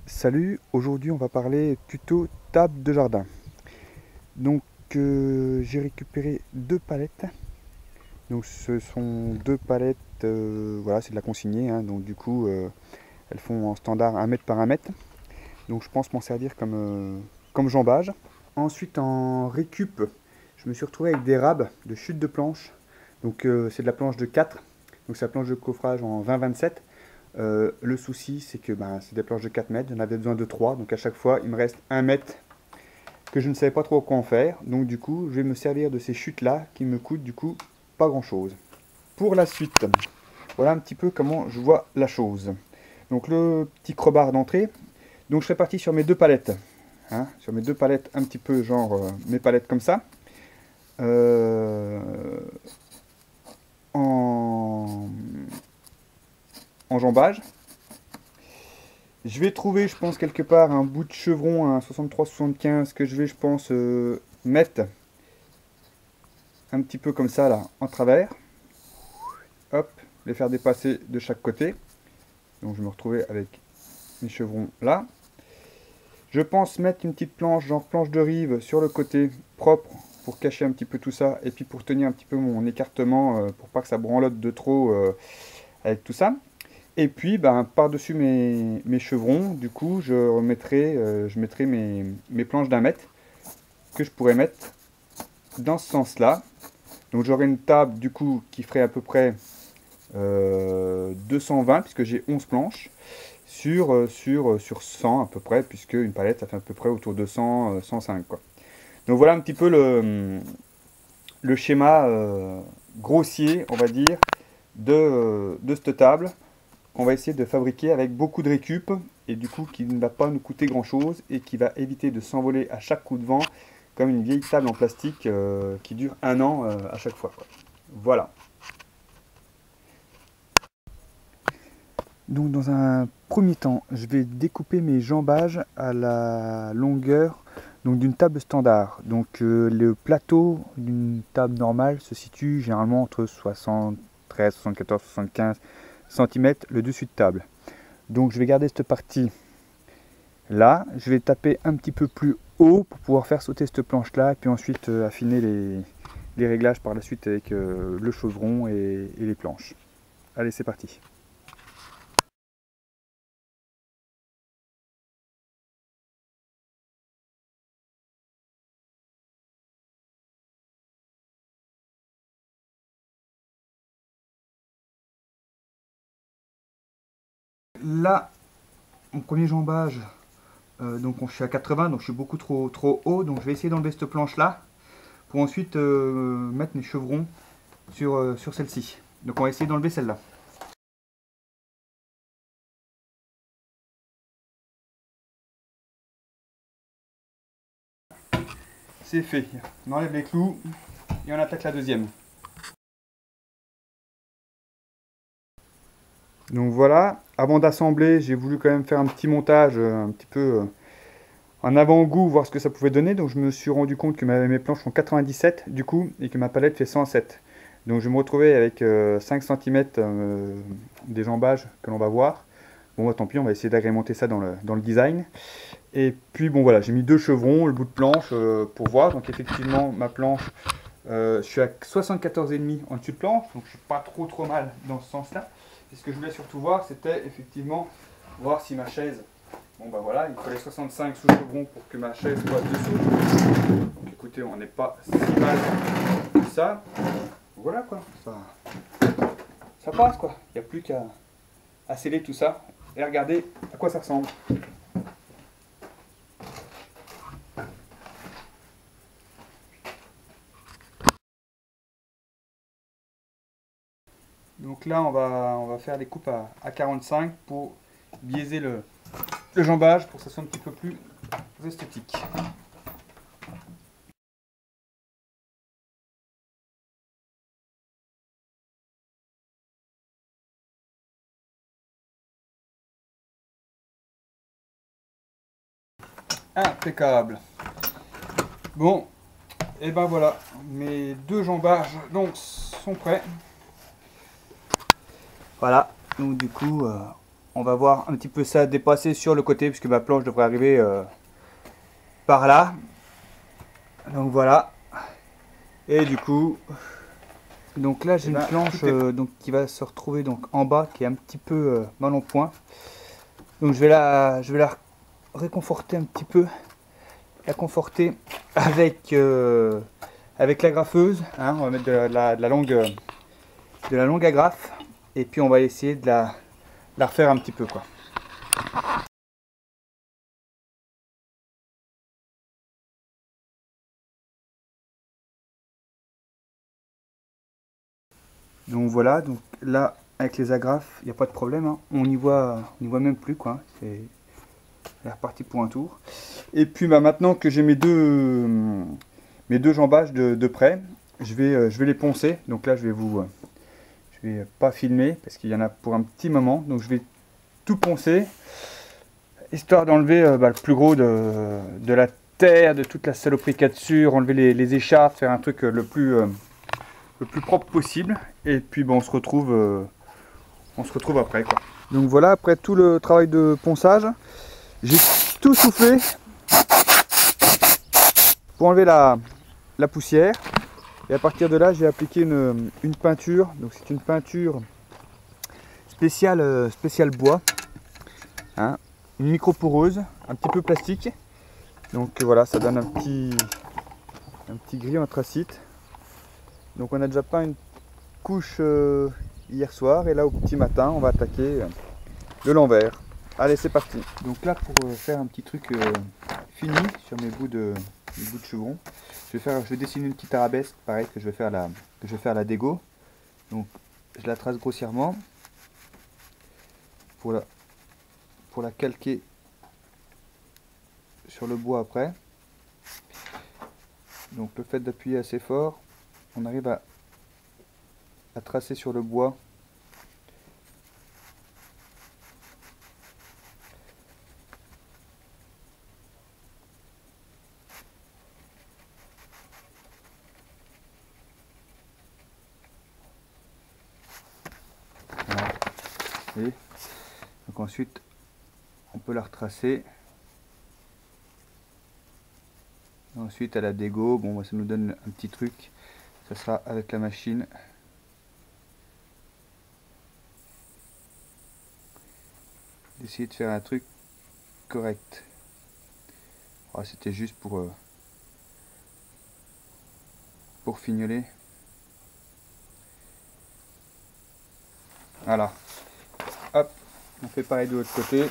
Salut, aujourd'hui on va parler tuto table de jardin. Donc j'ai récupéré deux palettes. Donc ce sont deux palettes, voilà, c'est de la consignée, hein. Donc du coup elles font en standard 1 mètre par 1 mètre. Donc je pense m'en servir comme jambage. Ensuite en récup, je me suis retrouvé avec des rabs de chute de planche. Donc c'est de la planche de 4. Donc c'est la planche de coffrage en 20-27. Le souci, c'est que c'est des planches de 4 mètres, j'en avais besoin de 3, donc à chaque fois, il me reste 1 mètre que je ne savais pas trop quoi en faire. Donc du coup, je vais me servir de ces chutes-là qui me coûtent du coup pas grand-chose. Pour la suite, voilà un petit peu comment je vois la chose. Donc le petit crowbar d'entrée. Donc je serai parti sur mes deux palettes. Hein, sur mes deux palettes un petit peu genre mes palettes comme ça. En, en jambage. Je vais trouver, je pense, quelque part un bout de chevron, un 63-75 que je vais, je pense, mettre un petit peu comme ça, là, en travers. Hop, les faire dépasser de chaque côté. Donc je vais me retrouver avec mes chevrons là. Je pense mettre une petite planche, genre planche de rive, sur le côté propre pour cacher un petit peu tout ça. Et puis pour tenir un petit peu mon écartement, pour pas que ça branlotte de trop avec tout ça. Et puis, par-dessus mes chevrons, du coup, je mettrai mes planches d'1 mètre que je pourrais mettre dans ce sens-là. Donc, j'aurai une table, du coup, qui ferait à peu près 220, puisque j'ai 11 planches, sur 100 à peu près, puisque une palette, ça fait à peu près autour de 100, 105, quoi. Donc, voilà un petit peu le schéma grossier, on va dire, de cette table. On va essayer de fabriquer avec beaucoup de récup et du coup qui ne va pas nous coûter grand chose et qui va éviter de s'envoler à chaque coup de vent comme une vieille table en plastique qui dure 1 an à chaque fois, quoi. Voilà. Donc dans un premier temps, je vais découper mes jambages à la longueur d'une table standard. Donc le plateau d'une table normale se situe généralement entre 73, 74, 75 cm le dessus de table. Donc je vais garder cette partie là, je vais taper un petit peu plus haut pour pouvoir faire sauter cette planche là, et puis ensuite affiner les réglages par la suite avec le chevron et les planches. Allez, c'est parti. Là, mon premier jambage, donc je suis à 80, donc je suis beaucoup trop haut, donc je vais essayer d'enlever cette planche là pour ensuite mettre mes chevrons sur celle-ci. Donc on va essayer d'enlever celle-là. C'est fait, on enlève les clous et on attaque la deuxième. Donc voilà, avant d'assembler, j'ai voulu quand même faire un petit montage un petit peu en avant-goût, voir ce que ça pouvait donner. Donc je me suis rendu compte que mes planches font 97 du coup et que ma palette fait 107. Donc je vais me retrouver avec 5 cm des jambages que l'on va voir. Bon, tant pis, on va essayer d'agrémenter ça dans le design. Et puis bon voilà, j'ai mis deux chevrons, le bout de planche pour voir. Donc effectivement, ma planche, je suis à 74,5 en dessus de planche, donc je suis pas trop mal dans ce sens-là. Et ce que je voulais surtout voir, c'était effectivement voir si ma chaise, bon voilà, il fallait 65 sous chevron pour que ma chaise soit dessous. Donc écoutez, on n'est pas si mal que ça. Voilà quoi, ça passe quoi. Il n'y a plus qu'à sceller tout ça et regarder à quoi ça ressemble. Donc là, on va faire des coupes à 45 pour biaiser le jambage, pour que ça soit un petit peu plus esthétique. Impeccable. Bon, et ben voilà, mes deux jambages donc sont prêts. Voilà, donc du coup, on va voir un petit peu ça dépasser sur le côté, puisque ma planche devrait arriver par là. Donc voilà. Et du coup, donc là j'ai une planche donc, qui va se retrouver donc, en bas, qui est un petit peu mal en point. Donc je vais la réconforter un petit peu, la conforter avec, avec la graffeuse. Hein, on va mettre de la longue agrafe, et puis on va essayer de la refaire un petit peu, quoi. Donc voilà, donc là avec les agrafes, il n'y a pas de problème, hein. On n'y voit même plus, quoi. C'est reparti pour un tour. Et puis bah, maintenant que j'ai mes deux jambages de près, je vais les poncer. Donc là je vais pas filmer parce qu'il y en a pour un petit moment. Donc je vais tout poncer, histoire d'enlever le plus gros de la terre, de toute la saloperie qu'il y a dessus, enlever les écharpes, faire un truc le plus propre possible. Et puis bon, on se retrouve après, quoi. Donc voilà, après tout le travail de ponçage, j'ai tout soufflé pour enlever la poussière. Et à partir de là, j'ai appliqué une peinture. Donc c'est une peinture spéciale bois, hein, une micro poreuse, un petit peu plastique. Donc voilà, ça donne un petit gris anthracite. Donc on a déjà peint une couche hier soir, et là au petit matin on va attaquer de l'envers. Allez, c'est parti. Donc là, pour faire un petit truc fini sur mes bouts de chevron, je vais dessiner une petite arabesque, pareil, que je vais faire à la dégo. Donc je la trace grossièrement pour la calquer sur le bois après. Donc le fait d'appuyer assez fort, on arrive à tracer sur le bois. Voilà. Et donc ensuite on peut la retracer. Ensuite à la dégo, bon, ça nous donne un petit truc, ça sera avec la machine. D'essayer de faire un truc correct. Oh, c'était juste pour fignoler. Voilà. Hop, on fait pareil de l'autre côté.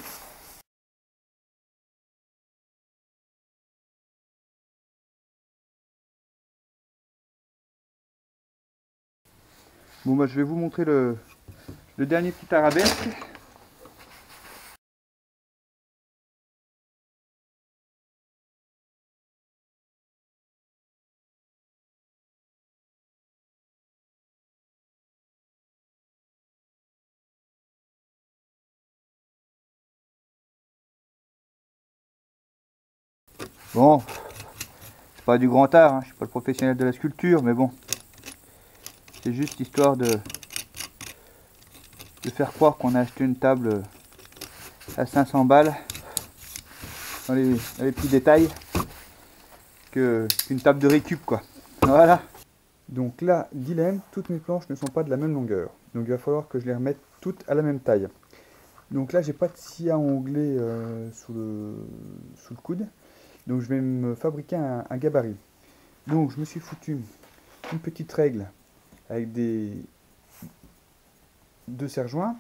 Bon, bah, je vais vous montrer le dernier petit arabesque. Bon, c'est pas du grand art, hein, je suis pas le professionnel de la sculpture, mais bon, c'est juste histoire de faire croire qu'on a acheté une table à 500 balles dans les petits détails qu'une table de récup, quoi. Voilà. Donc là, dilemme, toutes mes planches ne sont pas de la même longueur, donc il va falloir que je les remette toutes à la même taille. Donc là, j'ai pas de scie à ongler sous le coude, donc je vais me fabriquer un gabarit. Donc je me suis foutu une petite règle avec deux serre-joints.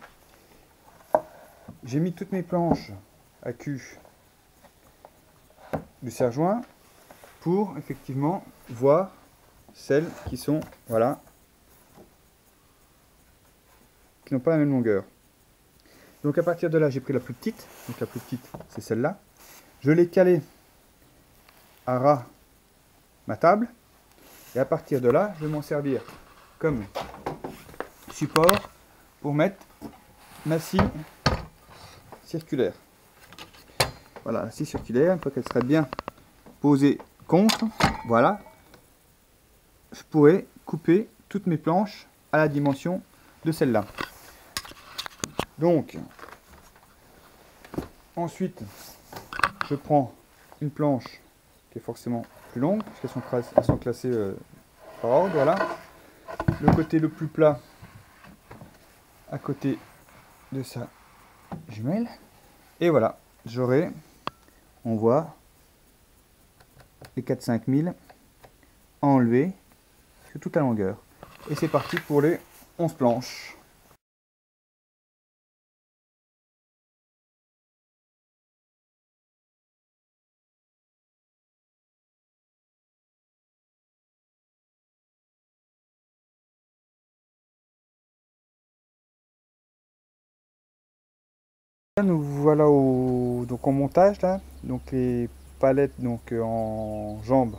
J'ai mis toutes mes planches à cul du serre-joint pour effectivement voir celles qui sont, voilà, qui n'ont pas la même longueur. Donc à partir de là, j'ai pris la plus petite. Donc la plus petite, c'est celle-là. Je l'ai calée à ras ma table. Et à partir de là, je vais m'en servir comme support pour mettre ma scie circulaire. Voilà, la scie circulaire, une fois qu'elle serait bien posée contre, voilà, je pourrais couper toutes mes planches à la dimension de celle-là. Donc, Ensuite, je prends une planche qui est forcément plus longue, parce qu'elles sont classées par ordre, voilà. Le côté le plus plat à côté de sa jumelle. Et voilà, j'aurai, on voit, les 4-5 000 enlevés sur toute la longueur. Et c'est parti pour les 11 planches. Nous voilà donc en montage là. Donc les palettes donc en jambes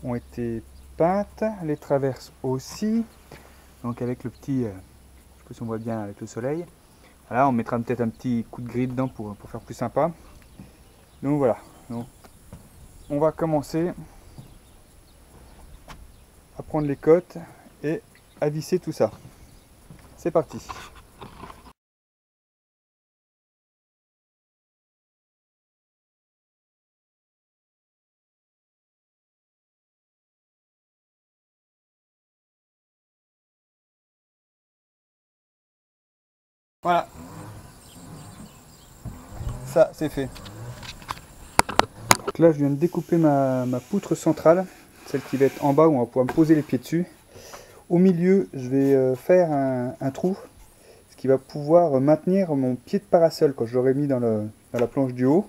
ont été peintes, les traverses aussi. Donc avec le petit, je sais pas si on voit bien avec le soleil. Voilà, on mettra peut-être un petit coup de gris dedans pour faire plus sympa. Donc voilà. Donc, on va commencer à prendre les côtes et à visser tout ça. C'est parti. Voilà, ça c'est fait. Donc là je viens de découper ma poutre centrale, celle qui va être en bas où on va pouvoir me poser les pieds dessus. Au milieu je vais faire un trou, ce qui va pouvoir maintenir mon pied de parasol quand je l'aurai mis dans la planche du haut.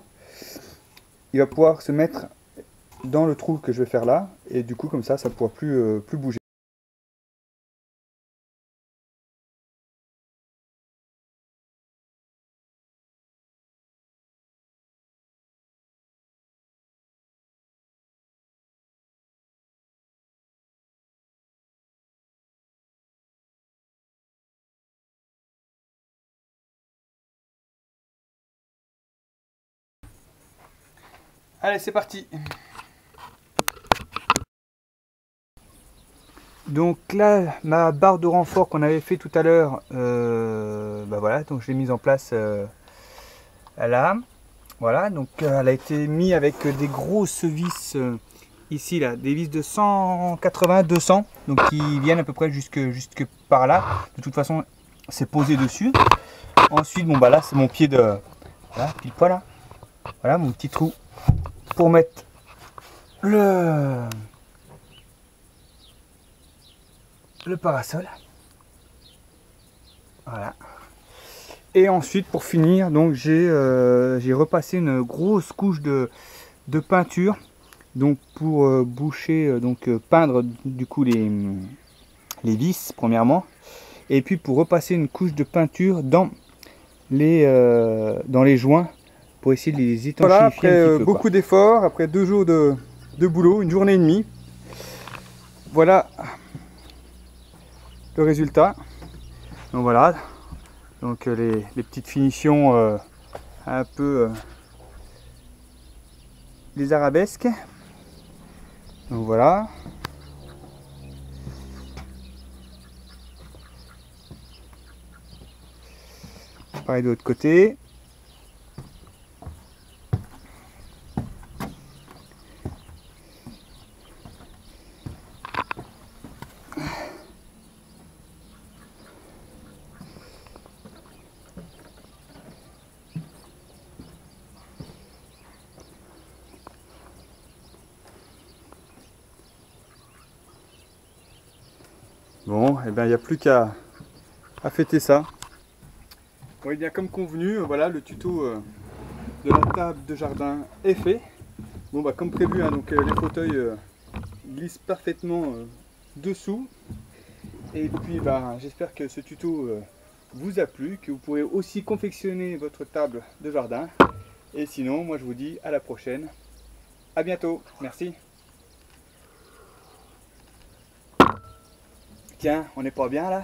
Il va pouvoir se mettre dans le trou que je vais faire là, et du coup comme ça ne pourra plus bouger. Allez, c'est parti. Donc là, ma barre de renfort qu'on avait fait tout à l'heure, bah voilà, donc je l'ai mise en place là. Voilà, donc elle a été mise avec des grosses vis ici là, des vis de 180-200, donc qui viennent à peu près jusque par là. De toute façon, c'est posé dessus. Ensuite, bon bah là, c'est mon pied de, voilà, pile poil là. Voilà mon petit trou pour mettre le parasol. Voilà. Et ensuite pour finir, donc j'ai repassé une grosse couche de peinture, donc pour boucher, donc peindre du coup les vis premièrement, et puis pour repasser une couche de peinture dans les joints pour essayer de les étanchéifier. Voilà, après beaucoup d'efforts, après 2 jours de boulot, une journée et demie, voilà le résultat. Donc voilà, donc les petites finitions un peu les arabesques. Donc voilà. Pareil de l'autre côté. Bon, et bien il n'y a plus qu'à fêter ça. Bon, et bien comme convenu, voilà le tuto de la table de jardin est fait. Bon bah comme prévu, hein, donc les fauteuils glissent parfaitement dessous. Et puis bah, j'espère que ce tuto vous a plu, que vous pourrez aussi confectionner votre table de jardin. Et sinon, moi je vous dis à la prochaine. À bientôt, merci. Tiens, on n'est pas bien là?